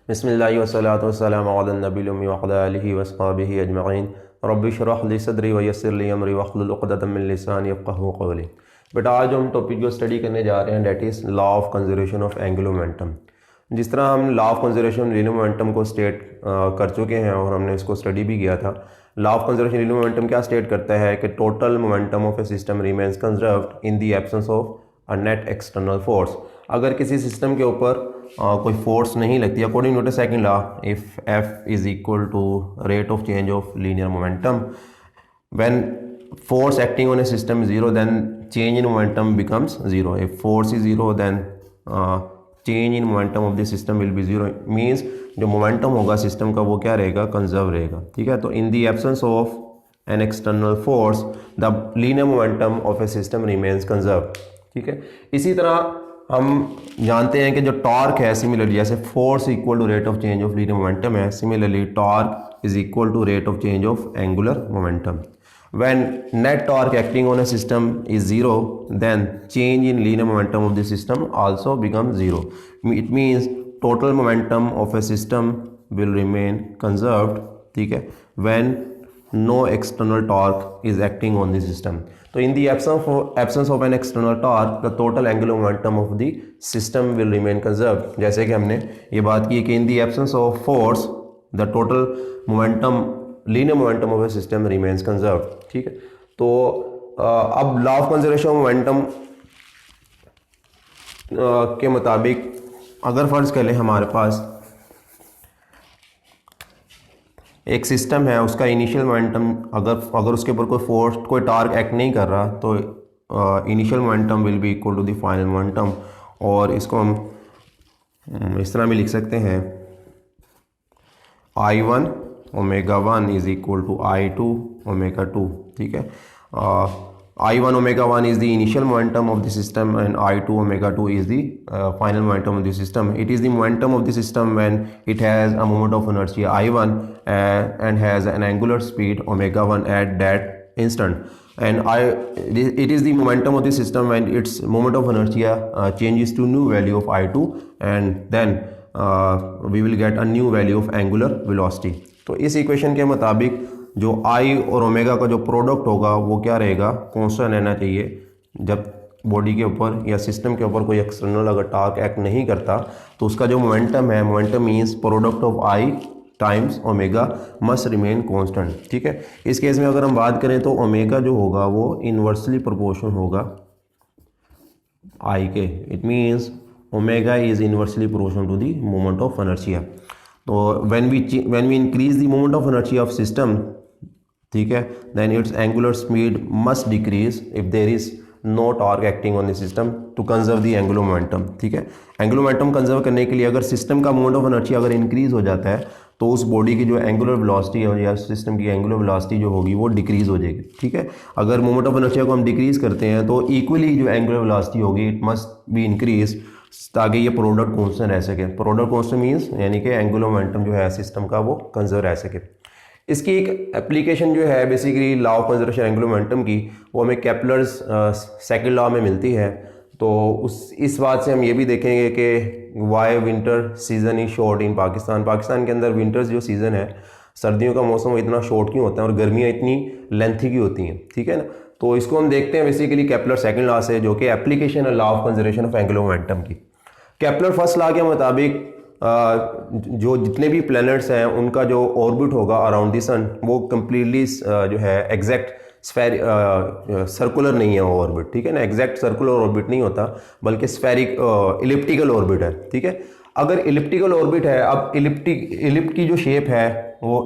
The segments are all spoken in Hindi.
बिस्मिल्लाहि वस्सलातु वस्सलामु अला नबिय्यिल उम्मी व अला आलिहि व अस्हाबिहि अजमईन रब्बि इश्रह ली सदरी व यस्सिर ली अमरी वहलुल उक़दतम मिन लिसानी यफ़क़हू क़ौली। बेटा आज हम टॉपिक जो स्टडी करने जा रहे हैं that is law of conservation of angular momentum. जिस तरह हम law of conservation linear momentum को स्टेट कर चुके हैं और हमने इसको स्टडी भी किया था। Law of conservation linear momentum क्या स्टेट करता है कि total momentum of a system remains conserved in the absence of a net external force. अगर किसी सिस्टम के ऊपर कोई फोर्स नहीं लगती, according to the second law, if F is equal to rate of change of linear momentum, when force acting on a system is zero, then change in momentum becomes zero. If force is zero, then change in momentum of the system will be zero. Means जो momentum होगा सिस्टम का वो क्या रहेगा, कंजर्व रहेगा। ठीक है, तो in the absence of an external force the linear momentum of a system remains conserved। ठीक है, इसी तरह हम जानते हैं कि जो टॉर्क है, सिमिलरली जैसे force equal to rate of change of linear momentum है, similarly torque is equal to rate of change of angular momentum. When net torque acting on a system is zero, then change in linear momentum of the system also becomes zero. It means total momentum of a system will remain conserved, ठीक है, when no external torque is acting on the system. So in the absence of an external torque, the total angular momentum of the system will remain conserved. जैसे कि हमने ये बात की कि in the absence of force, the total momentum linear momentum of a system remains conserve. ठीक है, तो अब law of conservation of momentum के मुताबिक अगर फर्ज कर लें हमारे पास एक सिस्टम है, उसका इनिशियल मोमेंटम अगर उसके ऊपर कोई फोर्स, कोई टार्क एक्ट नहीं कर रहा, तो initial momentum will be equal to the final momentum. और इसको हम इस तरह भी लिख सकते हैं, I1 omega 1 is equal to I2 omega 2। ठीक है, I1 omega 1 is the initial momentum of the system and I2 omega 2 is the final momentum of the system. It is the momentum of the system when it has a moment of inertia I1 and has an angular speed omega 1 at that instant, and it is the momentum of the system when its moment of inertia changes to new value of I2, and then we will get a new value of angular velocity। तो इस इक्वेशन के मुताबिक जो I और ओमेगा का जो प्रोडक्ट होगा वो क्या रहेगा, कांस्टेंट रहना चाहिए। जब बॉडी के ऊपर या सिस्टम के ऊपर कोई एक्सटर्नल अगर टार्क एक्ट नहीं करता तो उसका जो मोमेंटम है, momentum means product of I times omega must remain constant. ठीक है, इस केस में अगर हम बात करें तो ओमेगा जो होगा वो इनवर्सली प्रोपोर्शनल होगा I के। It means omega is inversely proportional to the moment of inertia. तो when we increase the moment of inertia of system, ठीक है, then its angular speed must decrease if there is no torque acting on the system to conserve the angular momentum। ठीक है, angular momentum कंजर्व करने के लिए अगर सिस्टम का moment of inertia अगर इंक्रीज हो जाता है तो उस बॉडी की जो एंगुलर वेलोसिटी है या सिस्टम की एंगुलर वेलोसिटी जो होगी वो डिक्रीज हो जाएगी। ठीक है, अगर मोमेंट ऑफ इनर्शिया को हम डिक्रीज करते हैं तो इक्वली जो एंगुलर वेलोसिटी होगी इट मस्ट बी इंक्रीज ताकि ये प्रोडक्ट कांस्टेंट रह सके। प्रोडक्ट कांस्टेंट मींस यानी कि एंगुलर मोमेंटम जो है सिस्टम का वो कंजर्व रह सके। इसकी एक एप्लीकेशन जो है basically law of conservation angular momentum की, वो हमें केपलर्स सेकंड लॉ में मिलती है। तो इस बात से हम ये भी देखेंगे कि why winter season is short in Pakistan के अंदर विंटर्स जो सीज़न है, सर्दियों का मौसम वो इतना शॉर्ट क्यों होता है और गर्मियाँ इतनी लेंथी की होती हैं। ठीक है ना, तो इसको हम देखते हैं बेसिकली केपलर सेकंड लॉ से, जो कि एप्लीकेशन है law of conservation of angular momentum की। केपलर फर्स्ट लॉ के मुताबिक जो जितने भी प्लैनेट्स हैं उनका जो ऑर्बिट होगा अराउंड द सन वो कम्प्लीटली जो है एग्जैक्ट सर्कुलर नहीं है वो ऑर्बिट। ठीक है ना, एग्जैक्ट सर्कुलर ऑर्बिट नहीं होता बल्कि स्फेरिक इलिप्टिकल ऑर्बिट है। ठीक है, अगर इलिप्टिकल ऑर्बिट है, अब इलिप्ट की जो शेप है वो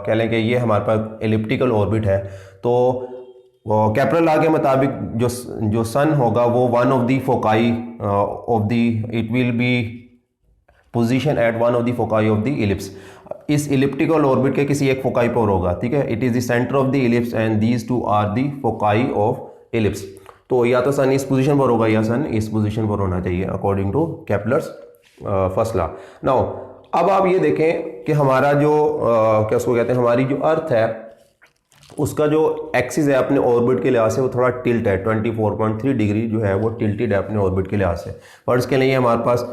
कह लें कि ये हमारे पास इलिप्टिकल ऑर्बिट है, तो केपलर लॉ के मुताबिक जो सन होगा वो one of the foci of the it will be position at one of the foci of the ellipse. इस इलिप्टिकल ऑर्बिट के किसी एक फोकाई पर होगा। ठीक है, it is the centre of the ellipse and these two are the foci of ellipse. तो या तो सन इस पोजीशन पर होगा या सन इस पोजीशन पर होना चाहिए according to Kepler's first law. Now अब आप ये देखें कि हमारा जो क्या उसको कहते हैं, हमारी जो अर्थ है उसका जो एक्सिस है अपने ऑर्बिट के लिहाज से वो थोड़ा टिल्ट है, 24.3 डिग्री जो है वो टिल्टेड है अपने ऑर्बिट के लिहाज से। फर्स्ट के लिए हमारे पास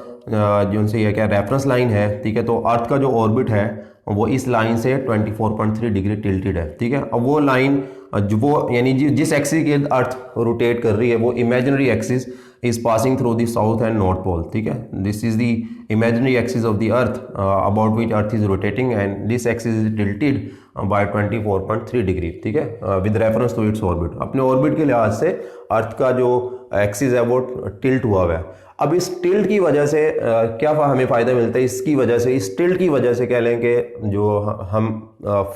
जो से ये क्या रेफरेंस लाइन है, ठीक है। तो अर्थ का जो ऑर्बिट है वो इस लाइन से 24.3 डिग्री टिल्टेड है, ठीक है। अब वो लाइन जो वो यानी जिस एक्सिस के अर्थ रोटेट कर रही है वो imaginary axis is passing through the south and north pole, ठीक है। This is the imaginary axis of the earth about which earth is rotating and this axis is tilted by 24.3 degree, ठीक है, with reference to its orbit. अपने ऑर्बिट के लिहाज से अर्थ का जो एक्सिस है वो टिल्ट हुआ है। अब इस टिल्ट की वजह से क्या हमें फ़ायदा मिलता है, इसकी वजह से, इस टिल्ट की वजह से कह लें कि जो हम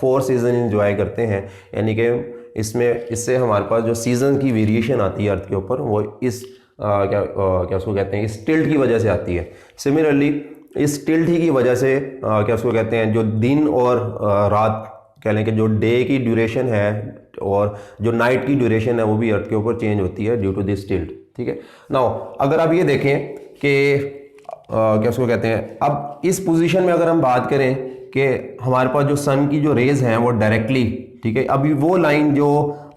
4 सीज़न इंजॉय करते हैं, यानी कि इससे हमारे पास जो सीज़न की वेरिएशन आती है अर्थ के ऊपर वो इस क्या उसको कहते हैं, इस टिल्ट की वजह से आती है। सिमिलरली इस टिल्ट ही की वजह से क्या उसको कहते हैं, जो दिन और रात कह लें कि जो डे की ड्यूरेशन है और जो नाइट की ड्यूरेशन है वो भी अर्थ के ऊपर चेंज होती है ड्यू टू दिस टिल्ट, ठीक है। नाउ अगर आप ये देखें कि क्या उसको कहते हैं, अब इस पोजीशन में अगर हम बात करें कि हमारे पास जो सन की जो रेज हैं वो डायरेक्टली, ठीक है, अभी वो लाइन जो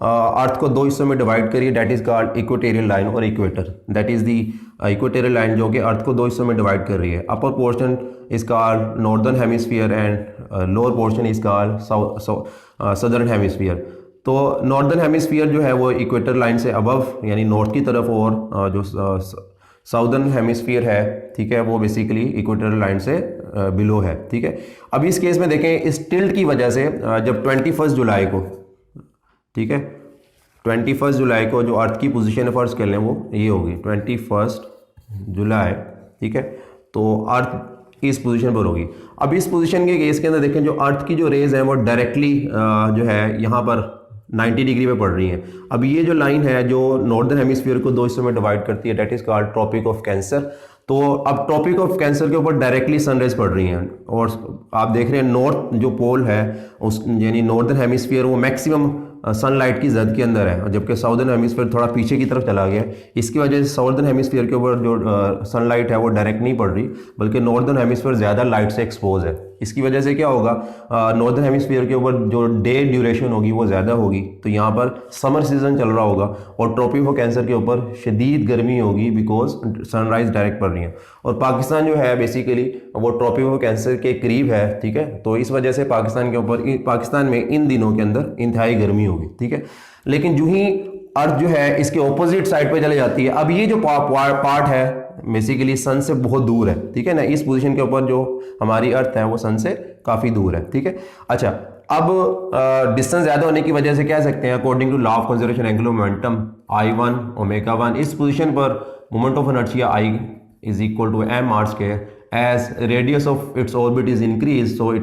अर्थ को 2 हिस्सों में डिवाइड करी, that is called equatorial line और equator. That is the equatorial line जो कि अर्थ को 2 हिस्सों में डिवाइड कर रही है। Upper portion is called northern hemisphere and lower portion is called southern hemisphere. तो नॉर्दर्न हेमिस्फीयर जो है वो इक्वेटर लाइन से अबव यानी नॉर्थ की तरफ, और जो साउदर्न हेमिस्फीयर है, ठीक है, वो बेसिकली इक्वेटर लाइन से बिलो है, ठीक है। अब इस केस में देखें इस टिल्ट की वजह से जब 21 जुलाई को, ठीक है, 21 जुलाई को जो अर्थ की पोजीशन है फर्स्ट कर लें वो ये होगी 21 जुलाई, ठीक है। तो अर्थ इस पोजीशन पर होगी। अब इस पोजीशन के केस के अंदर देखें जो अर्थ की जो रेज है वो डायरेक्टली जो है यहाँ पर 90 डिग्री पे पड़ रही है। अब ये जो लाइन है जो नॉर्दर्न हेमिस्फीयर को 2 हिस्सों में डिवाइड करती है, that is called tropic of cancer. तो अब ट्रॉपिक ऑफ कैंसर के ऊपर डायरेक्टली सनराइज पड़ रही हैं और आप देख रहे हैं नॉर्थ जो पोल है उस यानी नॉर्दर्न हेमिस्फीयर वो मैक्सिमम सनलाइट की जद के अंदर है, जबकि साउदर्न हेमिस्फीयर थोड़ा पीछे की तरफ चला गया। इसकी वजह से साउदर्न हेमिस्फीयर के ऊपर जो सनलाइट है वो डायरेक्ट नहीं पड़ रही, बल्कि नॉर्दर्न हेमिस्फीयर ज़्यादा लाइट से एक्सपोज है। इसकी वजह से क्या होगा, नॉर्दर्न हेमिस्फीयर के ऊपर जो डे ड्यूरेशन होगी वो ज़्यादा होगी, तो यहाँ पर समर सीजन चल रहा होगा और ट्रॉपिक ऑफ कैंसर के ऊपर शदीद गर्मी होगी बिकॉज सनराइज डायरेक्ट पड़ रही है। और पाकिस्तान जो है बेसिकली वो ट्रॉपिक ऑफ कैंसर के करीब है, ठीक है। तो इस वजह से पाकिस्तान में इन दिनों के अंदर इंतहाई गर्मी होगी, ठीक है। लेकिन जो ही अर्थ जो है इसके ऑपोजिट साइड पे चले जाती है, अब ये जो पार्ट है बेसिकली सन से बहुत दूर है, ठीक है ना। इस पोजीशन के ऊपर जो हमारी अर्थ है वो सन से काफ़ी दूर है, ठीक है। अच्छा, अब डिस्टेंस ज़्यादा होने की वजह से कह सकते हैं according to law of conservation angular momentum I1 omega 1 इस पोजीशन पर moment of inertia I is equal to m r square as radius of its orbit is increased, so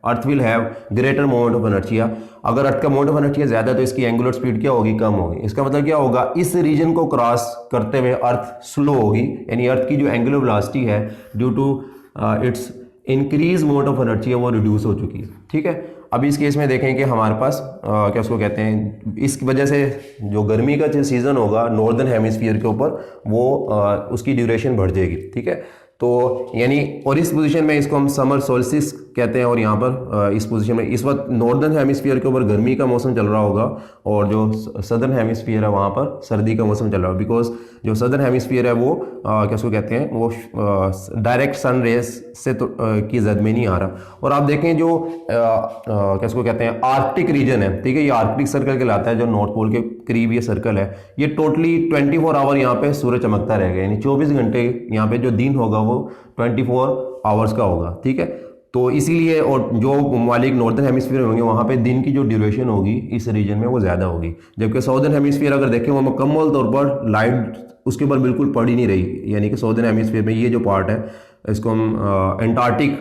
earth will have greater moment of inertia. अगर अर्थ का मोमेंट ऑफ इनर्शिया ज़्यादा तो इसकी एंगुलर स्पीड क्या होगी, कम होगी। इसका मतलब क्या होगा, इस रीजन को क्रॉस करते हुए अर्थ स्लो होगी, यानी अर्थ की जो एंगुलर वेलोसिटी है due to its increase moment of inertia वो रिड्यूस हो चुकी है, ठीक है। अब इस केस में देखें कि हमारे पास क्या उसको कहते हैं, इस वजह से जो गर्मी का जो सीज़न होगा नॉर्दर्न हेमिस्फीयर के ऊपर वो उसकी ड्यूरेशन बढ़ जाएगी, ठीक है। तो यानी और इस पोजीशन में इसको हम समर सोल्स्टिस कहते हैं, और यहाँ पर इस पोजीशन में इस वक्त नॉर्दर्न हेमिस्फीयर के ऊपर गर्मी का मौसम चल रहा होगा और जो सदर्न हेमिस्फीयर है वहाँ पर सर्दी का मौसम चल रहा है, बिकॉज जो सदर्न हेमिस्फीयर है वो क्या उसको कहते हैं वो डायरेक्ट सन रेस से तो की जद में नहीं आ रहा। और आप देखें जो क्या उसको कहते हैं आर्कटिक रीजन है, ठीक है, ये आर्कटिक सर्कल कहलाता है, जो नॉर्थ पोल के करीब ये सर्कल है, ये टोटली 24 आवर यहाँ पे सूरज चमकता रहेगा, यानी 24 घंटे यहाँ पे जो दिन होगा वो 24 आवर्स का होगा, ठीक है। तो इसीलिए और जो ममालिक नॉर्दर्न हेमिस्फीयर होंगे वहाँ पे दिन की जो ड्यूरेशन होगी इस रीजन में वो ज़्यादा होगी, जबकि साउदर्न हेमिस्फीयर अगर देखें वो मुकम्मल तौर पर लाइट उसके ऊपर बिल्कुल पड़ ही नहीं रही। यानी कि साउदर्न हेमिस्फीयर में ये जो पार्ट है इसको हम एंटार्क्टिक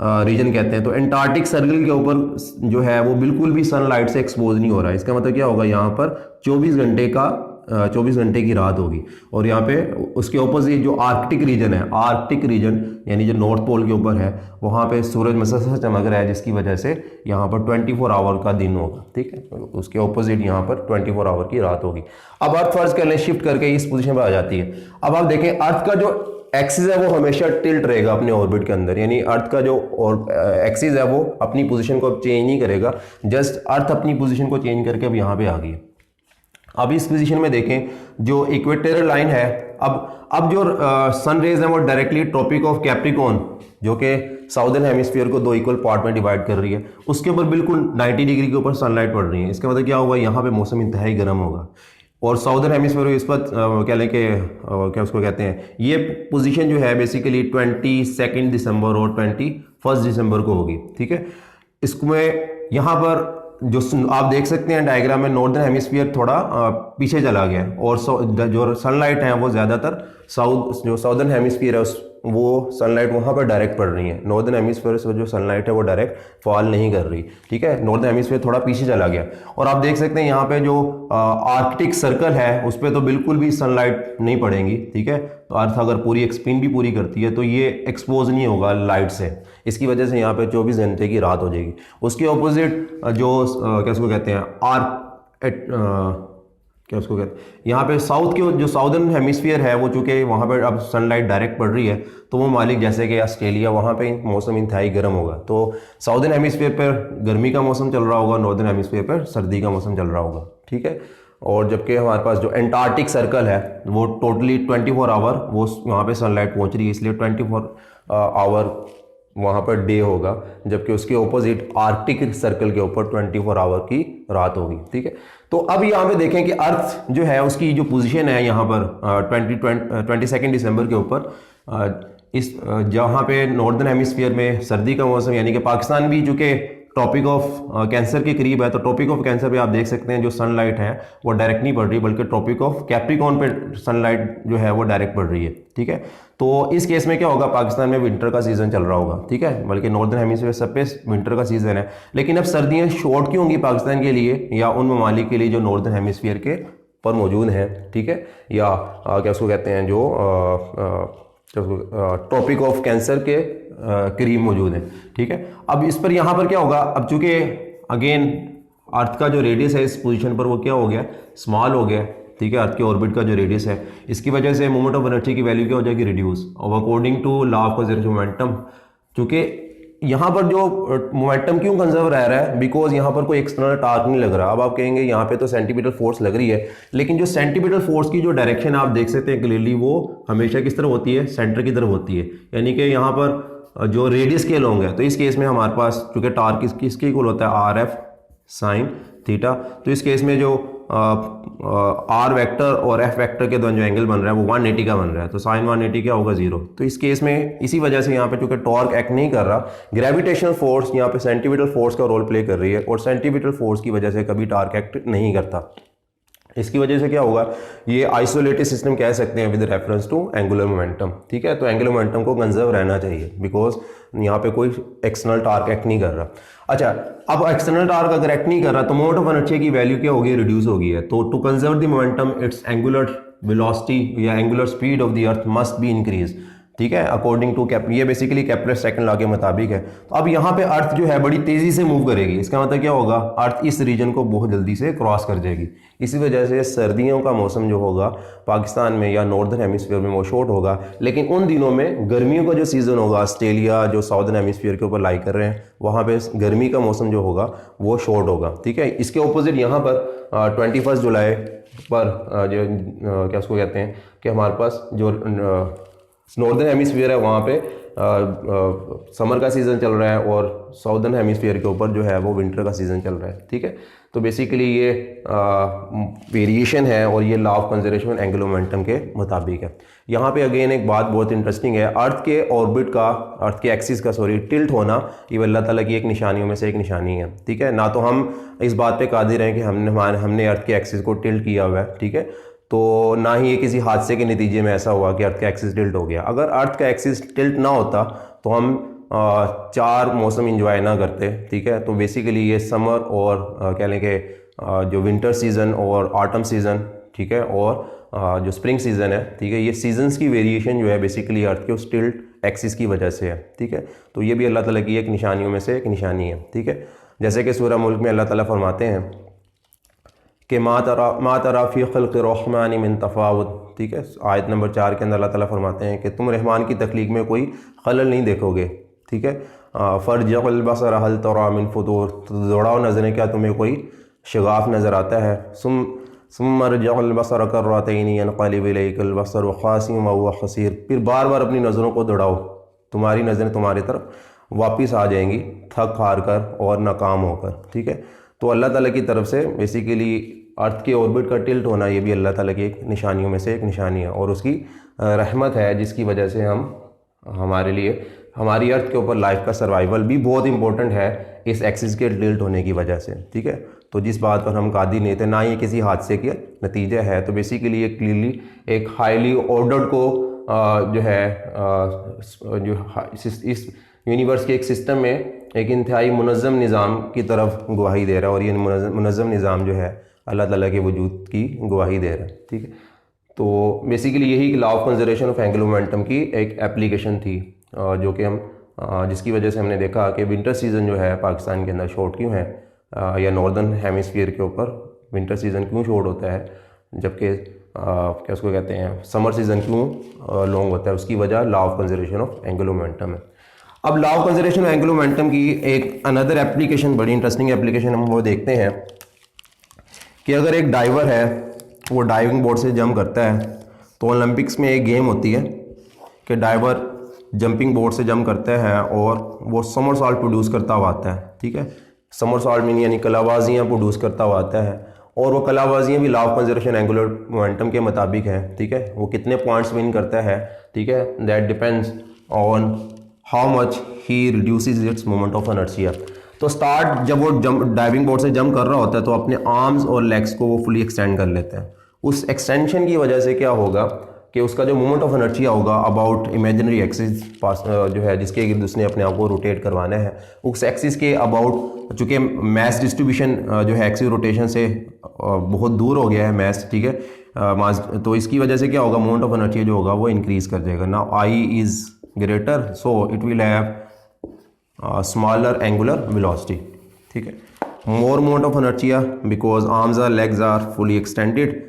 रीजन कहते हैं, तो एंटार्क्टिक सर्कल के ऊपर जो है वो बिल्कुल भी सनलाइट से एक्सपोज नहीं हो रहा है। इसका मतलब क्या होगा, यहाँ पर 24 घंटे की रात होगी। और यहाँ पे उसके ऑपोजिट जो आर्कटिक रीजन है, आर्कटिक रीजन यानी जो नॉर्थ पोल के ऊपर है, वहाँ पे सूरज मसलसल चमक रहा है, जिसकी वजह से यहाँ पर 24 आवर का दिन होगा, ठीक है। उसके ऑपोजिट यहाँ पर 24 आवर की रात होगी। अब अर्थ फर्ज कर लें शिफ्ट करके इस पोजीशन पर आ जाती है। अब आप देखें अर्थ का जो एक्सिस है वो हमेशा टिल्ट रहेगा अपने ऑर्बिट के अंदर, यानी अर्थ का जो एक्सिस है वो अपनी पोजीशन को चेंज नहीं करेगा, जस्ट अर्थ अपनी पोजीशन को चेंज करके अब यहाँ पे आ गई। अब इस पोजीशन में देखें जो इक्वेटोरियल लाइन है, अब जो सन रेज है वो डायरेक्टली ट्रॉपिक ऑफ कैप्रिकॉर्न जो कि साउदर्न हेमिस्फीयर को 2 इक्वल पार्ट में डिवाइड कर रही है, उसके ऊपर बिल्कुल 90 डिग्री के ऊपर सनलाइट पड़ रही है। इसका मतलब क्या होगा, यहाँ पे मौसम इंतहाई गर्म होगा। और साउदर्न हेमिस्फीयर इस पर क्या लें कि क्या उसको कहते हैं, ये पोजीशन जो है बेसिकली 22 दिसंबर और 21 दिसंबर को होगी, ठीक है। इसमें यहाँ पर जो आप देख सकते हैं डायग्राम में, नॉर्दर्न हेमिस्फीयर थोड़ा पीछे चला गया और जो सनलाइट है वो ज़्यादातर जो साउदर्न हेमिस्फीयर है वो सनलाइट वहाँ पर डायरेक्ट पड़ रही है। नॉर्दर्न हेमिस्फीयर से जो सनलाइट है वो डायरेक्ट फॉल नहीं कर रही, ठीक है। नॉर्दर्न हेमिस्फीयर थोड़ा पीछे चला गया और आप देख सकते हैं यहाँ पे जो आर्कटिक सर्कल है उस पर तो बिल्कुल भी सनलाइट नहीं पड़ेगी, ठीक है। तो अर्थ अगर पूरी स्पिन भी पूरी करती है तो ये एक्सपोज नहीं होगा लाइट से, इसकी वजह से यहाँ पे 24 घंटे की रात हो जाएगी। उसके ऑपोजिट जो क्या उसको कहते हैं क्या उसको कहते हैं, यहाँ पे साउथ के जो साउदर्न हेमिस्फीयर है वो चूंकि वहाँ पर अब सनलाइट डायरेक्ट पड़ रही है तो वो मालिक जैसे कि ऑस्ट्रेलिया, वहाँ पे मौसम इंतहाई गर्म होगा। तो साउदर्न हेमिस्फीयर पर गर्मी का मौसम चल रहा होगा, नॉर्दर्न हेमिस्फीयर पर सर्दी का मौसम चल रहा होगा, ठीक है। और जबकि हमारे पास जो एंटार्क्टिक सर्कल है वो टोटली 24 आवर वो वहाँ पे सनलाइट पहुँच रही है, इसलिए 24 आवर वहाँ पर डे होगा, जबकि उसके ऑपोजिट आर्कटिक सर्कल के ऊपर 24 आवर की रात होगी, ठीक है। तो अब यहाँ पे देखें कि अर्थ जो है उसकी जो पोजीशन है यहाँ पर 22 दिसंबर के ऊपर, इस जहाँ पे नॉर्दर्न हेमिस्फीयर में सर्दी का मौसम, यानी कि पाकिस्तान भी चूँकि ट्रॉपिक ऑफ कैंसर के करीब है, तो ट्रॉपिक ऑफ कैंसर पे आप देख सकते हैं जो सनलाइट है वो डायरेक्ट नहीं पड़ रही, बल्कि ट्रॉपिक ऑफ कैप्रिकॉर्न पे सनलाइट जो है वो डायरेक्ट पड़ रही है, ठीक है। तो इस केस में क्या होगा, पाकिस्तान में विंटर का सीजन चल रहा होगा, ठीक है, बल्कि नॉर्दर्न हेमिस्फीयर सब पे विंटर का सीजन है। लेकिन अब सर्दियाँ शॉर्ट क्यों होंगी पाकिस्तान के लिए या उन ममालिक के लिए जो नॉर्दर्न हेमिस्फीयर के पर मौजूद हैं, ठीक है, या क्या उसको कहते हैं जो ट्रॉपिक ऑफ कैंसर के करीब मौजूद है, ठीक है। अब इस पर यहाँ पर क्या होगा, अब चूंकि अगेन अर्थ का जो रेडियस है इस पोजीशन पर वो क्या हो गया, स्मॉल हो गया, ठीक है। अर्थ के ऑर्बिट का जो रेडियस है इसकी वजह से मोमेंट ऑफ इनर्शिया की वैल्यू क्या हो जाएगी, रिड्यूस। और according to law of conservation momentum, चूंकि यहाँ पर जो मोमेंटम क्यों कंजर्व रह रहा है, बिकॉज यहाँ पर कोई एक्सटर्नल टार्क नहीं लग रहा। अब आप कहेंगे यहाँ पे तो सेंटीमीटर फोर्स लग रही है, लेकिन जो सेंटीमीटर फोर्स की जो डायरेक्शन आप देख सकते हैं क्लियरली वो हमेशा किस तरफ होती है, सेंटर की तरफ होती है, यानी कि यहाँ पर जो रेडियस के लॉन्ग है। तो इस केस में हमारे पास चूंकि टार्क किसके इक्वल होता है, आर एफ साइन थीटा, तो इस केस में जो आर वेक्टर और एफ वेक्टर के दौरान जो एंगल बन रहा है वो 180 का बन रहा है, तो साइन 180 क्या होगा, 0। तो इस केस में इसी वजह से यहाँ पे चूंकि टॉर्क एक्ट नहीं कर रहा, ग्रेविटेशनल फोर्स यहाँ पे सेंटीमीटर फोर्स का रोल प्ले कर रही है, और सेंटीमीटर फोर्स की वजह से कभी टॉर्क एक्ट नहीं करता। इसकी वजह से क्या होगा, ये आइसोलेटेड सिस्टम कह सकते हैं with reference to angular momentum, ठीक है। तो एंगुलर मोमेंटम को कंजर्व रहना चाहिए, बिकॉज यहाँ पे कोई एक्सटर्नल टार्क एक्ट नहीं कर रहा। अच्छा, अब एक्सटर्नल टार्क अगर एक्ट नहीं कर रहा तो मोमेंट ऑफ इनर्शिया की वैल्यू क्या होगी, रिड्यूस होगी है। तो to conserve the momentum its angular velocity या angular speed of the earth must be increase, ठीक है, अकॉर्डिंग टू ये बेसिकली केपलर सेकंड लॉ के मुताबिक है। तो अब यहाँ पे अर्थ जो है बड़ी तेजी से मूव करेगी, इसका मतलब क्या होगा, अर्थ इस रीजन को बहुत जल्दी से क्रॉस कर जाएगी। इसी वजह से सर्दियों का मौसम जो होगा पाकिस्तान में या नॉर्दर्न हेमिस्फीयर में वो शॉर्ट होगा, लेकिन उन दिनों में गर्मियों का जो सीजन होगा, ऑस्ट्रेलिया जो साउदर्न हेमिस्फीयर के ऊपर लाई कर रहे हैं वहाँ पे गर्मी का मौसम जो होगा वो शॉर्ट होगा, ठीक है। इसके ऑपोजिट यहाँ पर 21 जुलाई पर जो क्या उसको कहते हैं कि हमारे पास जो नॉर्दर्न हेमिस्फीयर है वहाँ पे समर का सीज़न चल रहा है और साउदर्न हेमिस्फीयर के ऊपर जो है वो विंटर का सीज़न चल रहा है, ठीक है। तो बेसिकली ये वेरिएशन है और ये law of conservation angular momentum के मुताबिक है। यहाँ पे अगेन एक बात बहुत इंटरेस्टिंग है, अर्थ के ऑर्बिट का, अर्थ के एक्सिस का टिल्ट होना, ये अल्लाह ताला की एक निशानियों में से एक निशानी है, ठीक है। ना तो हम इस बात पे कादिर हैं कि हमने अर्थ के एक्सिस को टिल्ट किया हुआ है, ठीक है, तो ना ही ये किसी हादसे के नतीजे में ऐसा हुआ कि अर्थ का एक्सिस टिल्ट हो गया। अगर अर्थ का एक्सिस टिल्ट ना होता तो हम 4 मौसम इंजॉय ना करते, ठीक है। तो बेसिकली ये समर और कह लें कि जो विंटर सीज़न और ऑटम सीज़न, ठीक है, और जो स्प्रिंग सीज़न है, ठीक है, ये सीजन्स की वेरिएशन जो है बेसिकली अर्थ के उस टिल्ट एक्सिस की वजह से है, ठीक है। तो ये भी अल्लाह ताला की एक निशानियों में से एक निशानी है, ठीक है। जैसे कि सूरह मुल्क में अल्लाह ताला फरमाते हैं कि मा तरा फी खल्क़ि रहमानि मिन तफ़ावुत, ठीक है, आयत नंबर 4 के अंदर अल्लाह ताला फरमाते हैं कि तुम रहमान की तख्लीक में कोई खलल नहीं देखोगे, ठीक है। फ़रजअल बसर हल तरा मिन फुतूर, तो दौड़ाओ नज़रें, क्या तुम्हें कोई शगाफ नज़र आता है। सुम्मरजअल बसर कर्रतैनि यनक़लिबु इलैकल बसर खासिम व हसीर, फिर बार बार अपनी नज़रों को दौड़ाओ, तुम्हारी नज़रें तुम्हारी तरफ वापस आ जाएंगी थक हार कर और नाकाम होकर, ठीक है। तो अल्लाह ताला की तरफ से बेसिकली अर्थ के ऑर्बिट का टिल्ट होना, ये भी अल्लाह ताला की एक निशानियों में से एक निशानी है, और उसकी रहमत है जिसकी वजह से हम हमारे लिए हमारी अर्थ के ऊपर लाइफ का सर्वाइवल भी बहुत इंपॉर्टेंट है इस एक्सिस के टिल्ट होने की वजह से, ठीक है। तो जिस बात पर हम कादिर नहीं थे, ना ये किसी हादसे के नतीजा है, तो बेसिकली ये क्लियरली एक हाईली ऑर्डर्ड को जो है जो इस यूनिवर्स के एक सिस्टम में एक इंतहाई मुनज़्ज़म निज़ाम की तरफ गवाही दे रहा है, और ये मुनज़्ज़म निज़ाम जो है अल्लाह ताला के वजूद की गवाही दे रहा है, ठीक है। तो बेसिकली यही law of conservation of angular momentum की एक एप्लीकेशन थी, जो कि हम जिसकी वजह से हमने देखा कि विंटर सीज़न जो है पाकिस्तान के अंदर शॉर्ट क्यों है, या नॉर्दर्न हेमिस्फीयर के ऊपर विंटर सीज़न क्यों शॉर्ट होता है, जबकि क्या उसको कहते हैं समर सीज़न क्यों लॉन्ग होता है, उसकी वजह law of conservation of angular momentum है। अब law of conservation of angular momentum की एक अनदर एप्लीकेशन, बड़ी इंटरेस्टिंग एप्लीकेशन हम वो देखते हैं कि अगर एक डाइवर है वो डाइविंग बोर्ड से जंप करता है, तो ओलंपिक्स में एक गेम होती है कि डाइवर जंपिंग बोर्ड से जंप करता है और वो समरसॉल्ट प्रोड्यूस करता हुआ आता है, ठीक है। समरसॉल्ट मीन यानी कलाबाजियाँ प्रोड्यूस करता हुआ आता है, और वो कलाबाजियाँ भी law of conservation angular momentum के मुताबिक है, ठीक है। वो कितने पॉइंट्स विन करता है, ठीक है, that depends on how much he reduces its moment of inertia. तो स्टार्ट जब वो डाइविंग बोर्ड से जंप कर रहा होता है तो अपने आर्म्स और लेग्स को वो फुली एक्सटेंड कर लेता है। उस एक्सटेंशन की वजह से क्या होगा कि उसका जो मोमेंट ऑफ इनर्शिया होगा अबाउट इमेजिनरी एक्सिस जो है जिसके इर्द उसने अपने आप को रोटेट करवाना है, उस एक्सिस के अबाउट, चूँकि मैस डिस्ट्रीब्यूशन जो है एक्सिस रोटेशन से बहुत दूर हो गया है मैस, ठीक है, तो इसकी वजह से क्या होगा, मोमेंट ऑफ इनर्शिया जो होगा वो इंक्रीज कर जाएगा। Now I is greater, so it will have smaller angular velocity, ठीक है। More moment of inertia because arms or legs are fully extended,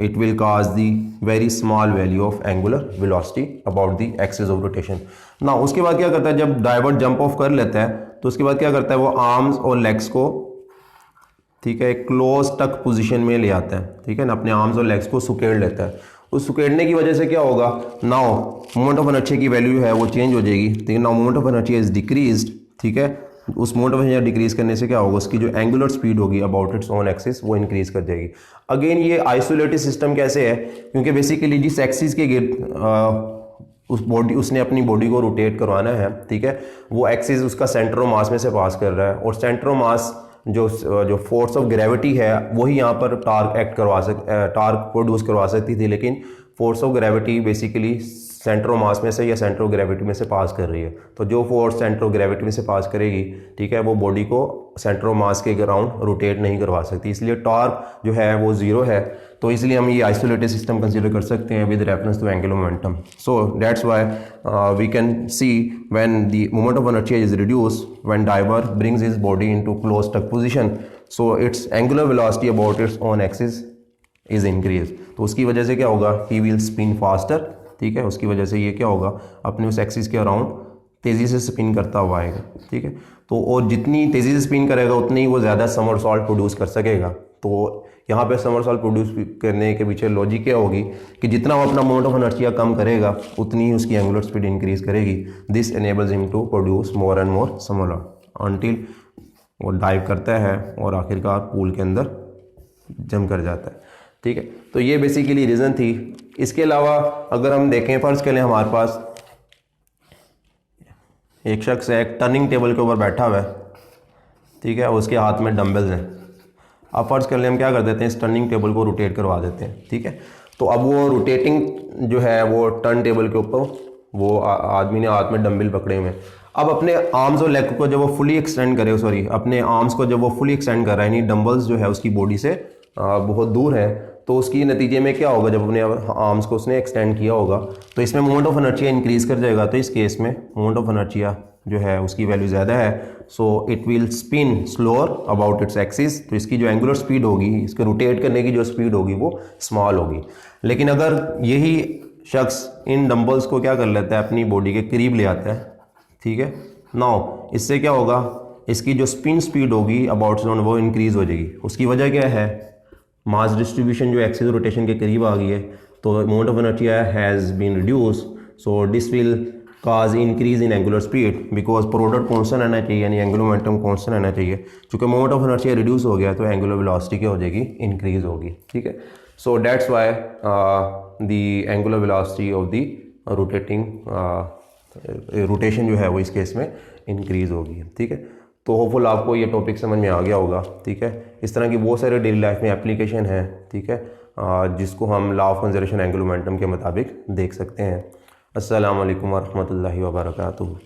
it will cause the very small value of angular velocity about the axis of rotation. ना उसके बाद क्या करता है, जब डाइवर जंप ऑफ कर लेता है तो उसके बाद क्या करता है, वो आर्म्स और लेग्स को, ठीक है, क्लोज टक पोजीशन में ले आता है, ठीक है ना, अपने आर्म्स और लेग्स को सुकेड़ लेता है। उस सुकेड़ने की वजह से क्या होगा, नाउ मोमेंट ऑफ इनर्शिया की वैल्यू है वो चेंज हो जाएगी, ठीक है। Now moment of inertia is decreased, ठीक है। उस मोमेंट ऑफ इनर्शिया डिक्रीज करने से क्या होगा, उसकी जो एंगुलर स्पीड होगी अबाउट इट्स ओन एक्सिस वो इंक्रीज कर जाएगी। अगेन ये आइसोलेटेड सिस्टम कैसे है, क्योंकि बेसिकली जिस एक्सिस के उस बॉडी उसने अपनी बॉडी को रोटेट करवाना है, ठीक है, वो एक्सिस उसका सेंटर ऑफ मास में से पास कर रहा है, और सेंटर ऑफ मास जो फोर्स ऑफ ग्रेविटी है वही यहाँ पर टार्क प्रोड्यूस करवा सकती थी, लेकिन force of gravity basically centre of mass में से या सेंटर ऑफ ग्रेविटी में से पास कर रही है। तो जो फोर्स सेंटर ऑफ ग्रेविटी में से पास करेगी, ठीक है, वो बॉडी को सेंटर ऑफ मास के अराउंड रोटेट नहीं करवा सकती, इसलिए टॉर्क जो है वो जीरो है। तो इसलिए हम ये आइसोलेटेड सिस्टम कंसीडर कर सकते हैं with reference to angular momentum. So that's why we can see when the moment of inertia is reduce when diver brings his body into close tuck position, so its angular velocity about its own axis is increase. तो उसकी वजह से क्या होगा, ही विल स्पिन फास्टर, ठीक है, उसकी वजह से ये क्या होगा, अपने उस एक्सिस के अराउंड तेज़ी से स्पिन करता हुआ आएगा, ठीक है। तो और जितनी तेज़ी से स्पिन करेगा उतनी ही वो ज़्यादा समरसॉल्ट प्रोड्यूस कर सकेगा। तो यहाँ पे समरसॉल्ट प्रोड्यूस करने के पीछे लॉजिक क्या होगी कि जितना वो अपना मोमेंट ऑफ इनर्शिया कम करेगा उतनी ही उसकी एंगुलर स्पीड इंक्रीज करेगी। This enables him to produce more and more somersault until वो डाइव करता है और आखिरकार पूल के अंदर जम कर जाता है, ठीक है। तो ये बेसिकली रीज़न थी। इसके अलावा अगर हम देखें, फ़र्ज़ करें हमारे पास एक शख्स है, एक टर्निंग टेबल के ऊपर बैठा हुआ है, ठीक है, उसके हाथ में डंबल्स हैं। अब फ़र्ज़ कर लें हम क्या कर देते हैं, इस टर्निंग टेबल को रोटेट करवा देते हैं, ठीक है। तो अब वो रोटेटिंग जो है वो टर्न टेबल के ऊपर वो आदमी ने हाथ में डंबल पकड़े हुए हैं। अब अपने आर्म्स और लेग को जब वो फुली एक्सटेंड करे, सॉरी अपने आर्म्स को जब वो फुली एक्सटेंड कर रहा है, यानी डंबल्स जो है उसकी बॉडी से बहुत दूर है, तो उसकी नतीजे में क्या होगा, जब अपने आर्म्स को उसने एक्सटेंड किया होगा तो इसमें मोमेंट ऑफ इनर्शिया इंक्रीज कर जाएगा। तो इस केस में मोमेंट ऑफ इनर्शिया जो है उसकी वैल्यू ज़्यादा है, सो it wheel spin slower about its axis, तो इसकी जो एंगुलर स्पीड होगी, इसके रोटेट करने की जो स्पीड होगी वो स्मॉल होगी। लेकिन अगर यही शख्स इन डंबल्स को क्या कर लेता है, अपनी बॉडी के करीब ले आता है, ठीक है, नाउ इससे क्या होगा, इसकी जो स्पिन स्पीड होगी अबाउट जोन वो इंक्रीज हो जाएगी। उसकी वजह क्या है, मास डिस्ट्रीब्यूशन जो एक्सिस रोटेशन के करीब आ गई है, तो amount of inertia has been reduce, so this will cause increase in angular speed because product constant रहना चाहिए, यानी एंगुलर मोमेंटम कॉन्स्टेंट रहना चाहिए। चूँकि अमाउंट ऑफ इनर्शिया रिड्यूस हो गया तो एंगुलर वेलोसिटी क्या हो जाएगी, इंक्रीज होगी, ठीक है। So that's why the angular velocity of the rotating rotation जो है वो इस केस में इंक्रीज होगी, ठीक है। तो होपफुल आपको ये टॉपिक समझ में आ गया होगा, ठीक है। इस तरह की बहुत सारे डेली लाइफ में एप्लीकेशन है, ठीक है, जिसको हम law of conservation angular momentum के मुताबिक देख सकते हैं। अस्सलाम वालेकुम व रहमतुल्लाहि व बरकातुहू।